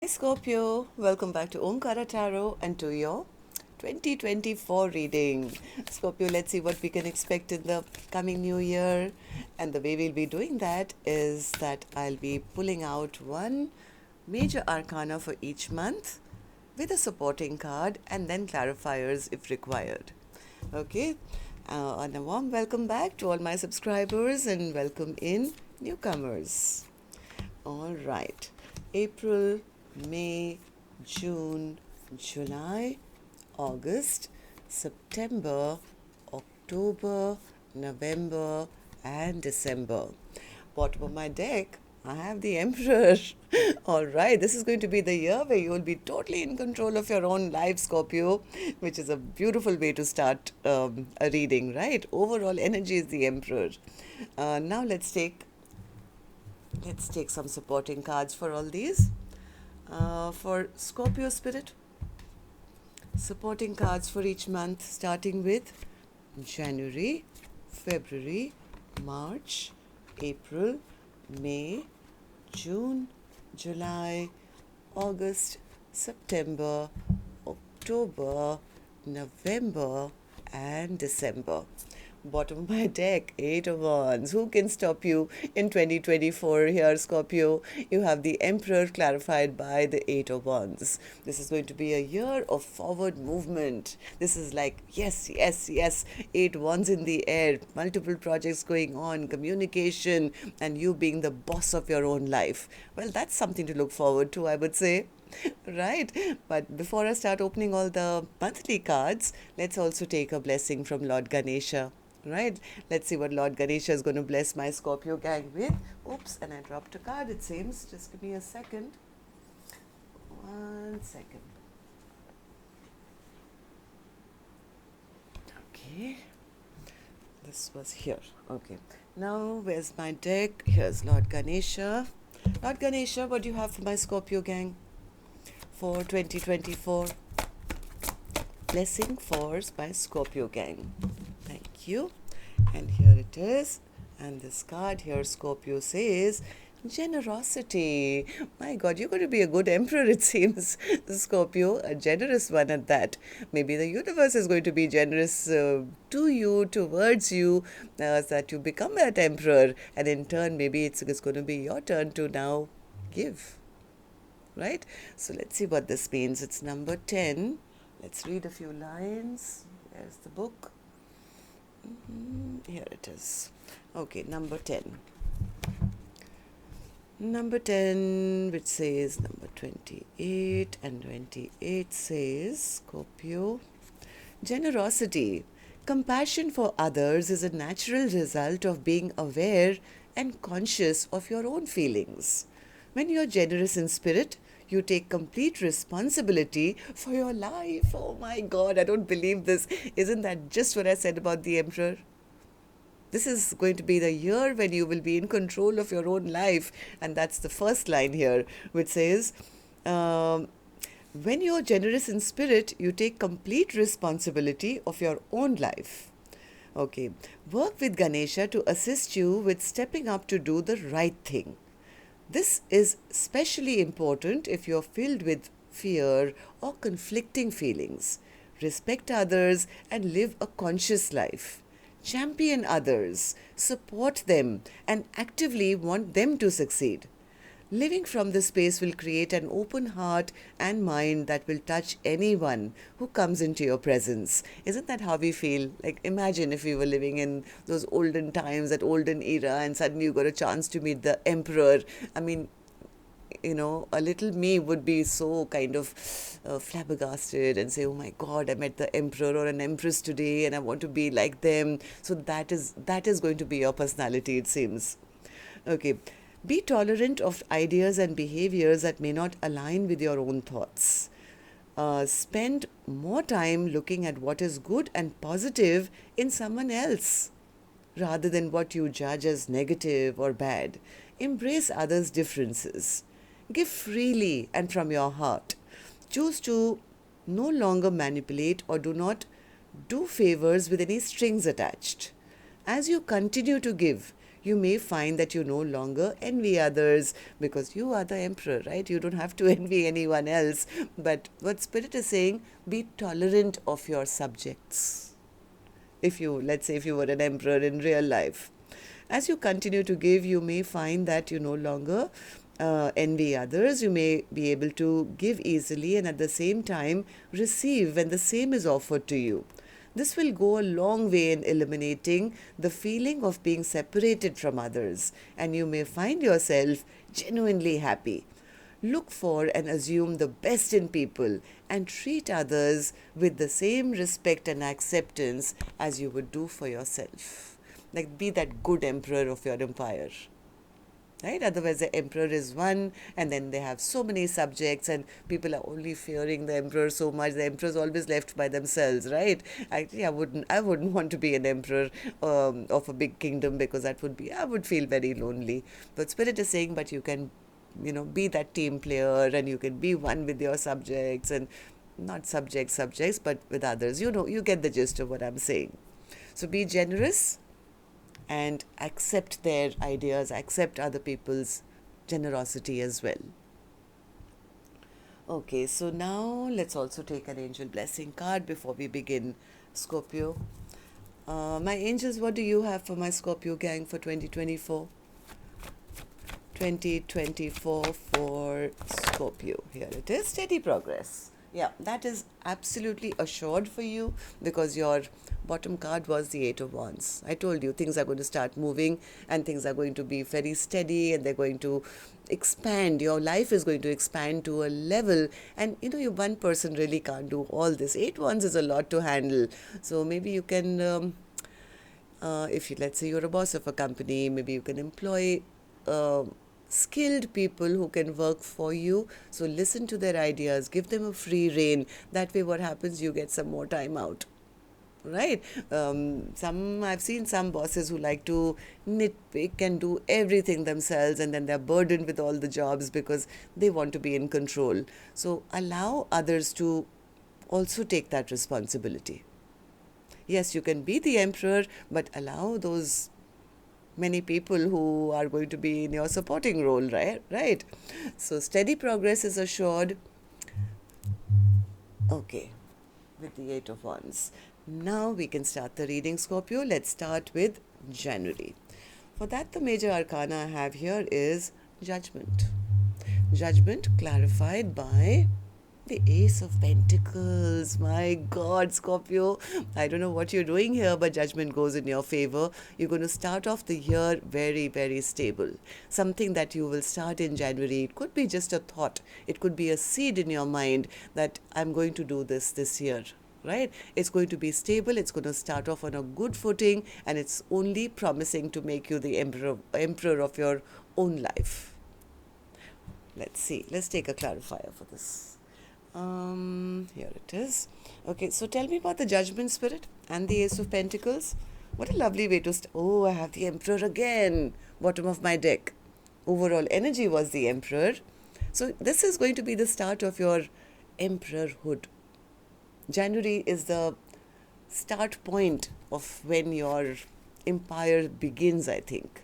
Hi Scorpio, welcome back to Omkaratarot and to your 2024 reading. Scorpio, let's see what we can expect in the coming new year. And the way we'll be doing that is that I'll be pulling out one major arcana for each month with a supporting card and then clarifiers if required. Okay, and a warm welcome back to all my subscribers and welcome in newcomers. All right, April, May, June, July, August, September, October, November, and December. Bottom of my deck, I have the Emperor. All right, this is going to be the year where you will be totally in control of your own life, Scorpio, which is a beautiful way to start a reading, right? Overall energy is the Emperor. Now let's take some supporting cards for all these. For Scorpio Spirit, supporting cards for each month starting with January, February, March, April, May, June, July, August, September, October, November, and December. Bottom of my deck, Eight of Wands. Who can stop you in 2024 here, Scorpio? You have the Emperor clarified by the Eight of Wands. This is going to be a year of forward movement. This is like, yes, yes, yes, Eight Wands in the air, multiple projects going on, communication, and you being the boss of your own life. Well, that's something to look forward to, I would say. Right, but before I start opening all the monthly cards, let's also take a blessing from Lord Ganesha. Right, let's see what Lord Ganesha is going to bless my Scorpio gang with. Oops, and I dropped a card, it seems. Just give me a second. 1 second. Okay, this was here. Okay, now where's my deck? Here's Lord Ganesha. Lord Ganesha, what do you have for my Scorpio gang for 2024? Blessing for my Scorpio gang. Thank you. And here it is. And this card here, Scorpio, says generosity. My God, you're going to be a good emperor, it seems, Scorpio, a generous one at that. Maybe the universe is going to be generous to you, towards you, that you become that emperor. And in turn, maybe it's going to be your turn to now give. Right? So let's see what this means. It's number 10. Let's read a few lines. There's the book. Here it is. Okay, number 10. Number 10, which says number 28, and 28 says, Scorpio, generosity. Compassion for others is a natural result of being aware and conscious of your own feelings. When you're generous in spirit, you take complete responsibility for your life. Oh my God, I don't believe this. Isn't that just what I said about the Emperor? This is going to be the year when you will be in control of your own life. And that's the first line here, which says, when you're generous in spirit, you take complete responsibility of your own life. Okay, work with Ganesha to assist you with stepping up to do the right thing. This is especially important if you're filled with fear or conflicting feelings. Respect others and live a conscious life. Champion others, support them, and actively want them to succeed. Living from this space will create an open heart and mind that will touch anyone who comes into your presence. Isn't that how we feel? Like, imagine if we were living in those olden times, that olden era, and suddenly you got a chance to meet the emperor. I mean, a little me would be so kind of flabbergasted and say, oh my God, I met the emperor or an empress today and I want to be like them. So that is going to be your personality, it seems. Okay. Be tolerant of ideas and behaviors that may not align with your own thoughts. Spend more time looking at what is good and positive in someone else rather than what you judge as negative or bad. Embrace others' differences. Give freely and from your heart. Choose to no longer manipulate or do not do favors with any strings attached. As you continue to give, You may find that you no longer envy others because you are the emperor, right? You don't have to envy anyone else. But what Spirit is saying, be tolerant of your subjects. If you, let's say, if you were an emperor in real life, as you continue to give, you may find that you no longer envy others. You may be able to give easily and at the same time receive when the same is offered to you. This will go a long way in eliminating the feeling of being separated from others, and you may find yourself genuinely happy. Look for and assume the best in people and treat others with the same respect and acceptance as you would do for yourself. Like, be that good emperor of your empire. Right? Otherwise, the emperor is one, and then they have so many subjects, and people are only fearing the emperor so much. The emperor is always left by themselves, right? Actually, I wouldn't want to be an emperor of a big kingdom, because I would feel very lonely. But Spirit is saying, but you can, be that team player, and you can be one with your subjects, and not subjects, but with others. You get the gist of what I'm saying. So be generous and accept their ideas, accept other people's generosity as well. Okay, so now let's also take an angel blessing card before we begin, Scorpio. My angels, what do you have for my Scorpio gang for 2024? 2024 for Scorpio. Here it is, steady progress. Yeah, that is absolutely assured for you, because your bottom card was the Eight of Wands. I told you things are going to start moving, and things are going to be very steady, and they're going to expand. Your life is going to expand to a level, and you one person really can't do all this. Eight Wands is a lot to handle. So maybe you can, if you, let's say you're a boss of a company, maybe you can employ skilled people who can work for you. So listen to their ideas, give them a free rein. That way what happens, you get some more time out, right? I've seen some bosses who like to nitpick and do everything themselves, and then they're burdened with all the jobs because they want to be in control. So allow others to also take that responsibility. Yes, you can be the emperor, but allow those many people who are going to be in your supporting role, right? So steady progress is assured. Okay, with the Eight of Wands. Now we can start the reading, Scorpio. Let's start with January. For that, the major arcana I have here is Judgment. Judgment clarified by the Ace of Pentacles. My God, Scorpio, I don't know what you're doing here, but Judgment goes in your favor. You're going to start off the year very, very stable. Something that you will start in January. It could be just a thought. It could be a seed in your mind that I'm going to do this year. Right? It's going to be stable. It's going to start off on a good footing, and it's only promising to make you the emperor of your own life. Let's see. Let's take a clarifier for this. Here it is. Okay, so tell me about the Judgment, Spirit, and the Ace of Pentacles. What a lovely way to oh, I have the Emperor again, bottom of my deck. Overall energy was the Emperor. So this is going to be the start of your emperorhood. January is the start point of when your empire begins, I think.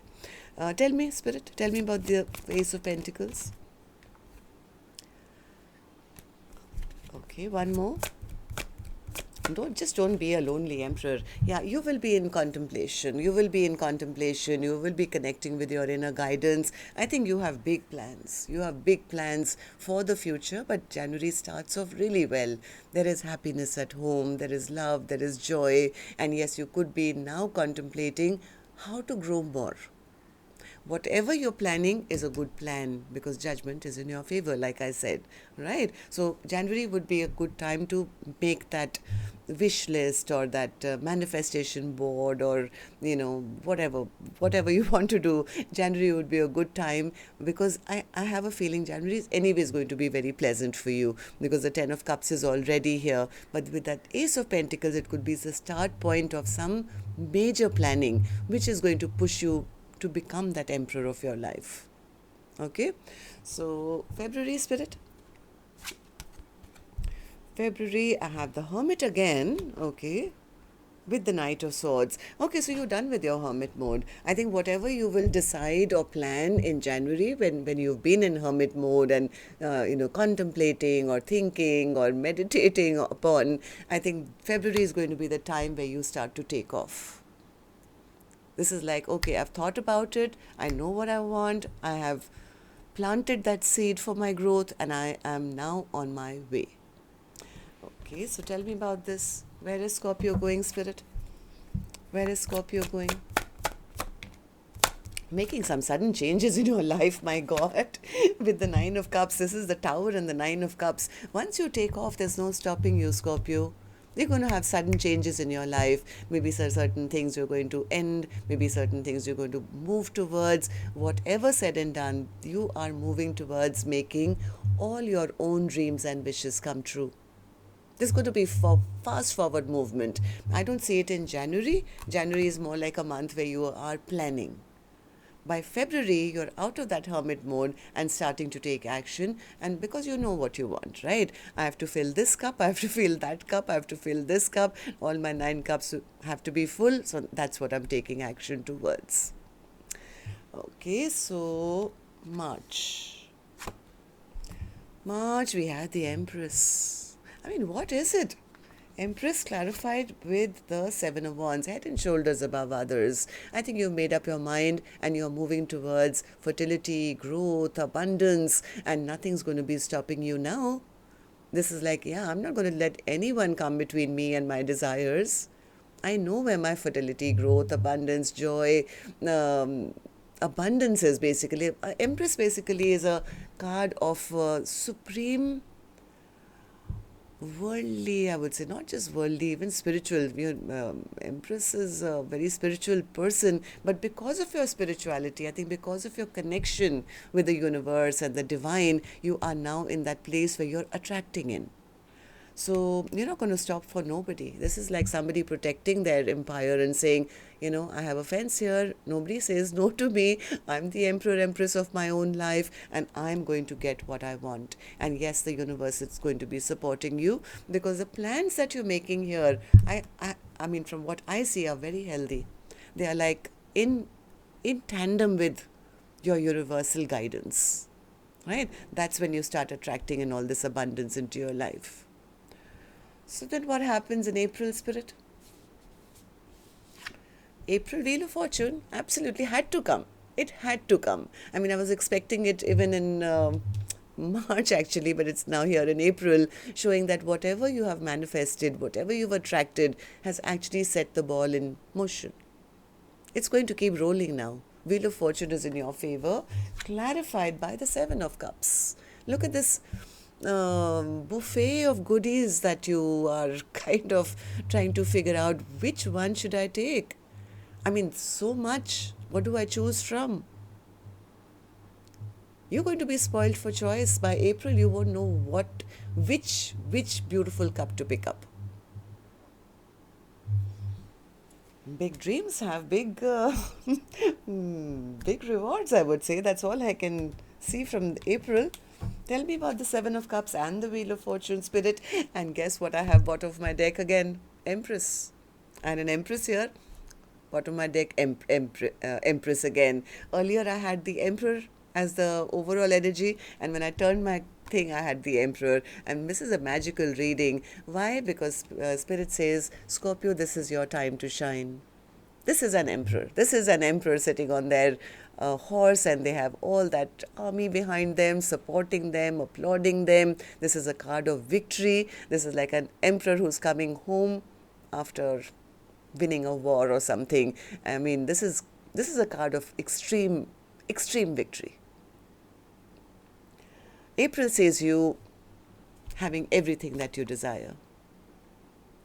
Tell me, Spirit, tell me about the Ace of Pentacles. Okay, one more. Don't be a lonely emperor. Yeah, you will be in contemplation. You will be connecting with your inner guidance. I think you have big plans. You have big plans for the future, but January starts off really well. There is happiness at home, there is love, there is joy, and yes, you could be now contemplating how to grow more. Whatever you're planning is a good plan, because Judgment is in your favor, like I said, right? So January would be a good time to make that wish list, or that manifestation board, or whatever you want to do. January would be a good time, because I have a feeling January is anyways going to be very pleasant for you, because the Ten of Cups is already here. But with that Ace of Pentacles, it could be the start point of some major planning, which is going to push you to become that emperor of your life. Okay, so February, Spirit. February, I have the Hermit again. Okay, with the Knight of Swords. Okay, so you're done with your hermit mode. I think whatever you will decide or plan in January, when you've been in hermit mode and contemplating or thinking or meditating upon, I think February is going to be the time where you start to take off. This is like, okay, I've thought about it, I know what I want, I have planted that seed for my growth, and I am now on my way. Okay, so tell me about this. Where is Scorpio going, Spirit? Where is Scorpio going? Making some sudden changes in your life, my God. With the Nine of Cups, this is the Tower and the Nine of Cups. Once you take off, there's no stopping you, Scorpio. You're going to have sudden changes in your life. Maybe certain things you're going to end. Maybe certain things you're going to move towards. Whatever said and done, you are moving towards making all your own dreams and wishes come true. This is going to be fast forward movement. I don't see it in January. January is more like a month where you are planning. By February, you're out of that hermit mode and starting to take action. And because you know what you want, right? I have to fill this cup, I have to fill that cup, I have to fill this cup. All my 9 cups have to be full. So that's what I'm taking action towards. Okay, so March. March, we had the Empress. I mean, what is it? Empress clarified with the 7 of Wands, head and shoulders above others. I think you've made up your mind and you're moving towards fertility, growth, abundance, and nothing's going to be stopping you now. This is like, yeah, I'm not going to let anyone come between me and my desires. I know where my fertility, growth, abundance, joy, abundance is basically. Empress basically is a card of supreme worldly, I would say, not just worldly, even spiritual. Empress is a very spiritual person, but because of your spirituality, I think because of your connection with the universe and the divine, you are now in that place where you're attracting in. So you're not going to stop for nobody. This is like somebody protecting their empire and saying, I have a fence here. Nobody says no to me. I'm the emperor, empress of my own life, and I'm going to get what I want. And yes, the universe is going to be supporting you because the plans that you're making here, I mean, from what I see, are very healthy. They are like in tandem with your universal guidance, right? That's when you start attracting in all this abundance into your life. So then what happens in April, Spirit? April, Wheel of Fortune, absolutely had to come. It had to come. I mean, I was expecting it even in March actually, but it's now here in April, showing that whatever you have manifested, whatever you've attracted, has actually set the ball in motion. It's going to keep rolling now. Wheel of Fortune is in your favor, clarified by the 7 of Cups. Look at this buffet of goodies that you are kind of trying to figure out which one should I take. I mean, so much. What do I choose from? You're going to be spoiled for choice. By April, you won't know which beautiful cup to pick up. Big dreams have big rewards, I would say. That's all I can see from April. Tell me about the 7 of Cups and the Wheel of Fortune, Spirit. And guess what I have bottom of my deck again? Empress. And an Empress here. Bottom of my deck, Empress again. Earlier I had the Emperor as the overall energy. And when I turned my thing, I had the Emperor. And this is a magical reading. Why? Because Spirit says, Scorpio, this is your time to shine. This is an Emperor. This is an Emperor sitting on their horse, and they have all that army behind them, supporting them, applauding them. This is a card of victory. This is like an emperor who's coming home after winning a war or something. I mean, this is a card of extreme victory. April says you having everything that you desire.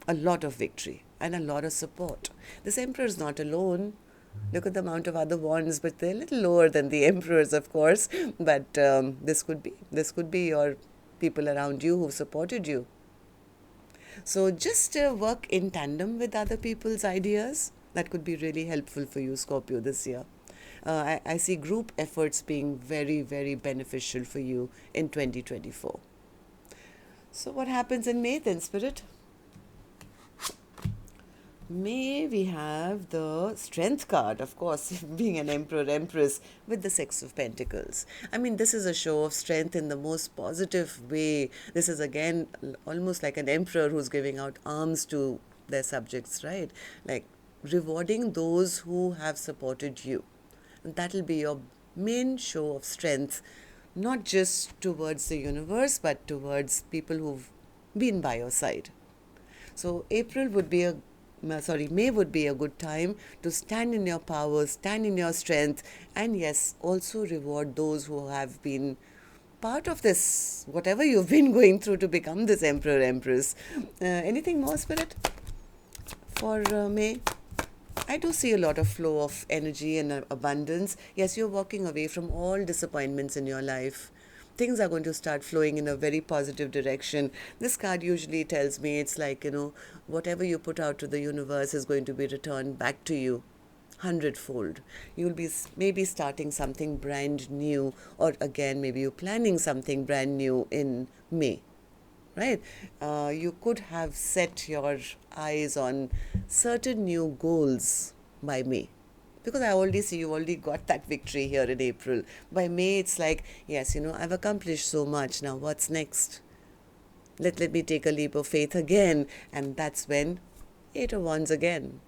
A lot of victory and a lot of support. This emperor is not alone. Look at the amount of other wands, but they're a little lower than the emperors, of course. But this could be your people around you who supported you. So just work in tandem with other people's ideas. That could be really helpful for you, Scorpio, this year. I see group efforts being very, very beneficial for you in 2024. So what happens in May then, Spirit? May we have the strength card, of course, being an emperor, empress with the Six of Pentacles. I mean, this is a show of strength in the most positive way. This is again almost like an emperor who's giving out arms to their subjects, right? Like rewarding those who have supported you. And that'll be your main show of strength, not just towards the universe, but towards people who've been by your side. So May would be a good time to stand in your power, stand in your strength, and yes, also reward those who have been part of this, whatever you've been going through to become this emperor, empress. Anything more, Spirit, for May? I do see a lot of flow of energy and abundance. Yes, you're walking away from all disappointments in your life. Things are going to start flowing in a very positive direction. This card usually tells me it's like, whatever you put out to the universe is going to be returned back to you hundredfold. You'll be maybe starting something brand new, or again, maybe you're planning something brand new in May. Right? You could have set your eyes on certain new goals by May. Because I already see you've already got that victory here in April. By May, it's like, yes, I've accomplished so much. Now, what's next? Let me take a leap of faith again. And that's when Eight of Wands again.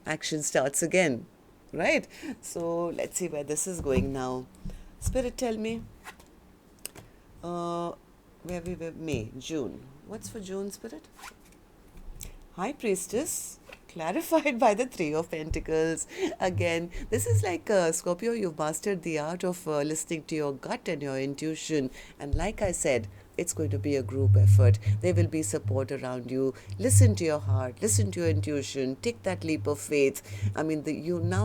Action starts again. Right? So, let's see where this is going now. Spirit, tell me. Where we were? May, June. What's for June, Spirit? High Priestess, clarified by the Three of Pentacles. Again, this is like Scorpio, you've mastered the art of listening to your gut and your intuition. And like I said, it's going to be a group effort. There will be support around you. Listen to your heart, listen to your intuition, take that leap of faith. I mean,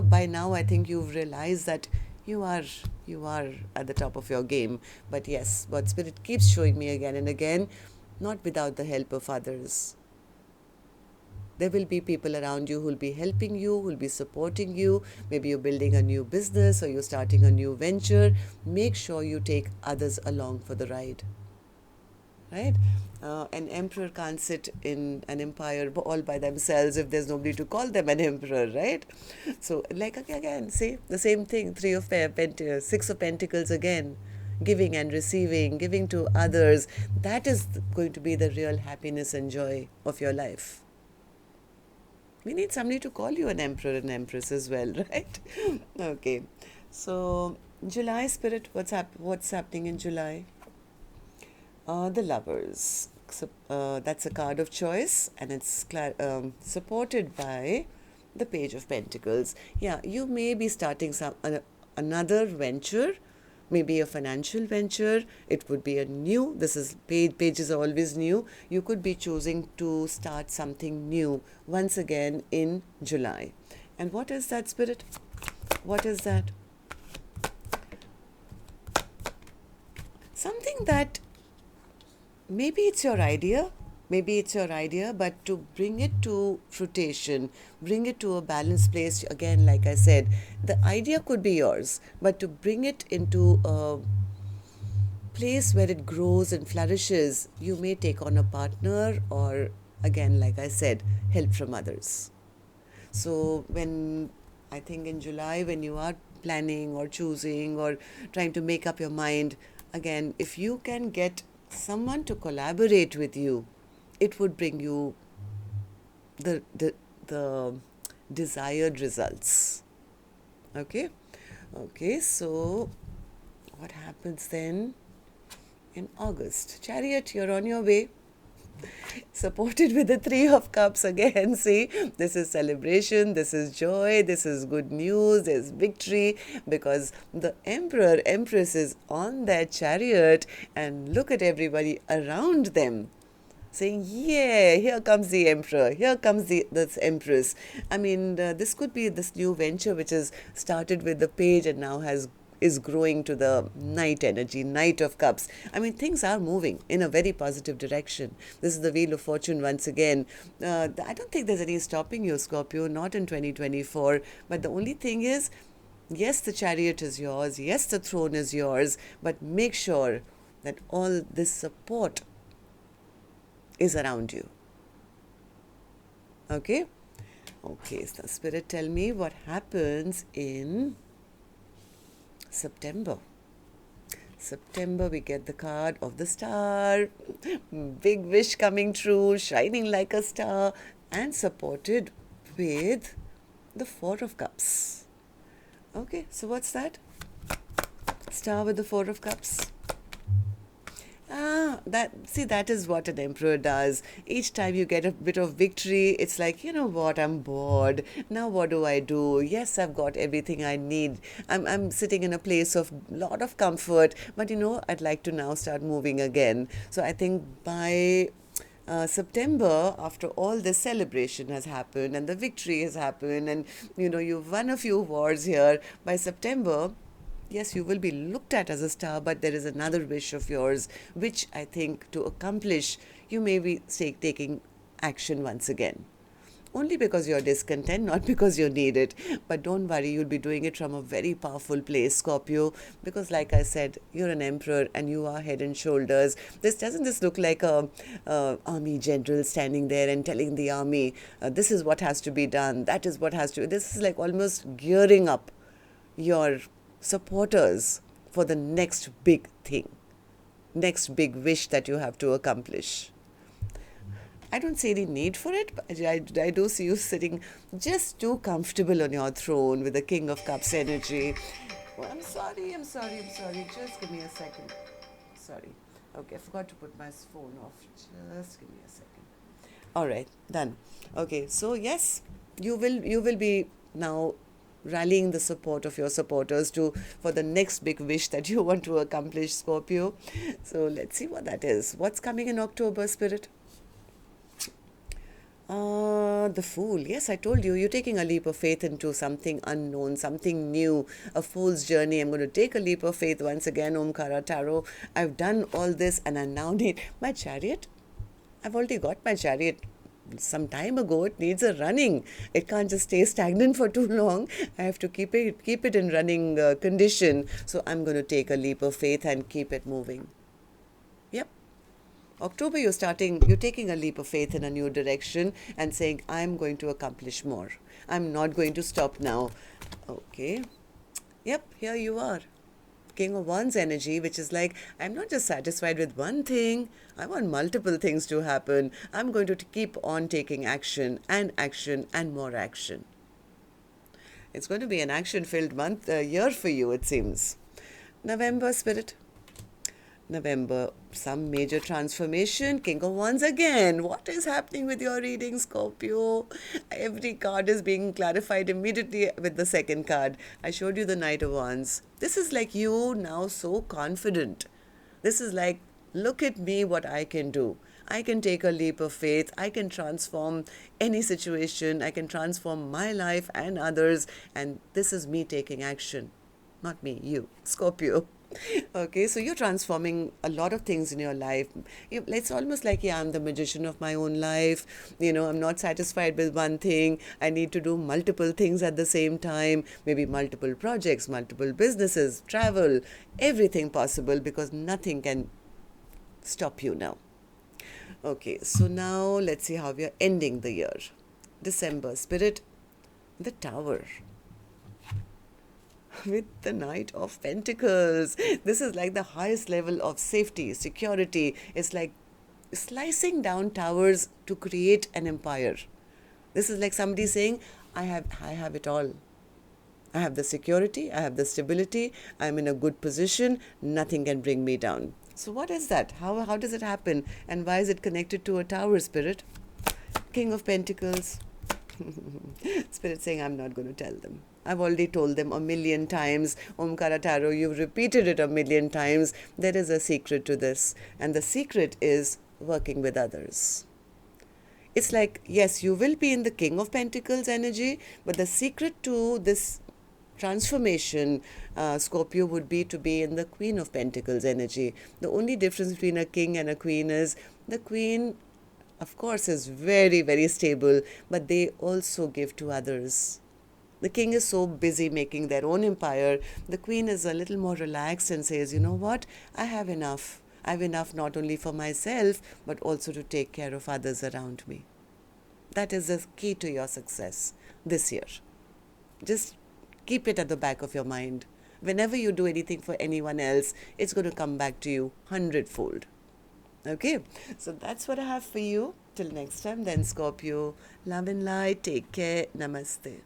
by now, I think you've realized that you are at the top of your game. But yes, what Spirit keeps showing me again and again, not without the help of others. There will be people around you who will be helping you, who will be supporting you. Maybe you're building a new business or you're starting a new venture. Make sure you take others along for the ride. Right? An emperor can't sit in an empire all by themselves if there's nobody to call them an emperor, right? So, like again, see the same thing. Six of Pentacles again. Giving and receiving, giving to others. That is going to be the real happiness and joy of your life. We need somebody to call you an emperor and empress as well, right? Okay. So, July, Spirit, what's happening in July? The Lovers. So, that's a card of choice, and it's supported by the Page of Pentacles. Yeah, you may be starting another venture, maybe a financial venture. It would be pages are always new. You could be choosing to start something new once again in July. And what is that, Spirit? What is that? Something that maybe it's your idea, but to bring it to fruition, bring it to a balanced place, again, like I said, the idea could be yours, but to bring it into a place where it grows and flourishes, you may take on a partner or, again, like I said, help from others. So I think in July, when you are planning or choosing or trying to make up your mind, again, if you can get someone to collaborate with you, it would bring you the desired results. Okay, so what happens then in August? Chariot, you're on your way. Supported with the Three of Cups again. See, this is celebration, this is joy, this is good news, there's victory, because the Emperor, Empress is on their chariot, and look at everybody around them saying, yeah, here comes the Emperor, here comes this Empress. I mean, this could be this new venture which is started with the Page and now is growing to the Knight energy, Knight of Cups. I mean, things are moving in a very positive direction. This is the Wheel of Fortune once again. I don't think there's any stopping you, Scorpio, not in 2024. But the only thing is, yes, the chariot is yours. Yes, the throne is yours. But make sure that all this support is around you. Okay? Okay, so Spirit, tell me what happens in September. September, we get the card of the star. Big wish coming true, shining like a star, and supported with the Four of Cups. Okay, so what's that? Star with the Four of Cups. That is what an emperor does. Each time you get a bit of victory, it's like, you know what, I'm bored. Now what do I do? Yes, I've got everything I need. I'm sitting in a place of lot of comfort, but I'd like to now start moving again. So I think by September, after all this celebration has happened and the victory has happened, and you've won a few wars here, by September, yes, you will be looked at as a star, but there is another wish of yours, which I think to accomplish, you may be taking action once again. Only because you're discontent, not because you need it. But don't worry, you'll be doing it from a very powerful place, Scorpio, because like I said, you're an emperor and you are head and shoulders. Doesn't this look like a army general standing there and telling the army, this is what has to be done, that is what has to, this is like almost gearing up your supporters for the next big thing, next big wish that you have to accomplish. I don't see any need for it, but I do see you sitting just too comfortable on your throne with the King of Cups energy. Oh, I'm sorry. Just give me a second. Sorry. Okay, I forgot to put my phone off. Just give me a second. All right, done. Okay, so yes, you will be now rallying the support of your supporters for the next big wish that you want to accomplish, Scorpio. So let's see what that is. What's coming in October, Spirit? The Fool. Yes, I told you, you're taking a leap of faith into something unknown, something new, a fool's journey. I'm going to take a leap of faith once again, Omkaratarot. I've done all this and I now need my chariot. I've already got my chariot some time ago. It needs a running. It can't just stay stagnant for too long. I have to keep it in running condition. So I'm going to take a leap of faith and keep it moving. Yep. October, you're taking a leap of faith in a new direction and saying, I'm going to accomplish more. I'm not going to stop now. Okay. Yep, here you are. King of Wands energy, which is like, I'm not just satisfied with one thing. I want multiple things to happen. I'm going to keep on taking action and more action. It's going to be an action-filled year for you, it seems. November, Spirit. November, some major transformation. King of Wands again. What is happening with your reading, Scorpio? Every card is being clarified immediately with the second card. I showed you the Knight of Wands. This is like you now so confident. This is like, look at me, what I can do. I can take a leap of faith. I can transform any situation. I can transform my life and others. And this is me taking action. Not me, you, Scorpio. Okay, so you're transforming a lot of things in your life. It's almost like, I'm the magician of my own life. I'm not satisfied with one thing. I need to do multiple things at the same time. Maybe multiple projects, multiple businesses, travel, everything possible, because nothing can stop you now. Okay, so now let's see how we are ending the year. December, Spirit, the Tower. With the Knight of Pentacles. This is like the highest level of safety, security. It's like slicing down towers to create an empire. This is like somebody saying, I have it all. I have the security, I have the stability, I'm in a good position, nothing can bring me down. So what is that? How does it happen? And why is it connected to a tower, Spirit? King of Pentacles. Spirit saying, I'm not going to tell them. I've already told them 1,000,000 times. Omkaratarot, you've repeated it 1,000,000 times. There is a secret to this. And the secret is working with others. It's like, yes, you will be in the King of Pentacles energy, but the secret to this transformation, Scorpio, would be to be in the Queen of Pentacles energy. The only difference between a king and a queen is the queen, of course, is very, very stable, but they also give to others. The king is so busy making their own empire. The queen is a little more relaxed and says, you know what, I have enough. I have enough not only for myself, but also to take care of others around me. That is the key to your success this year. Just keep it at the back of your mind. Whenever you do anything for anyone else, it's going to come back to you hundredfold. Okay, so that's what I have for you. Till next time, then, Scorpio. Love and light. Take care. Namaste.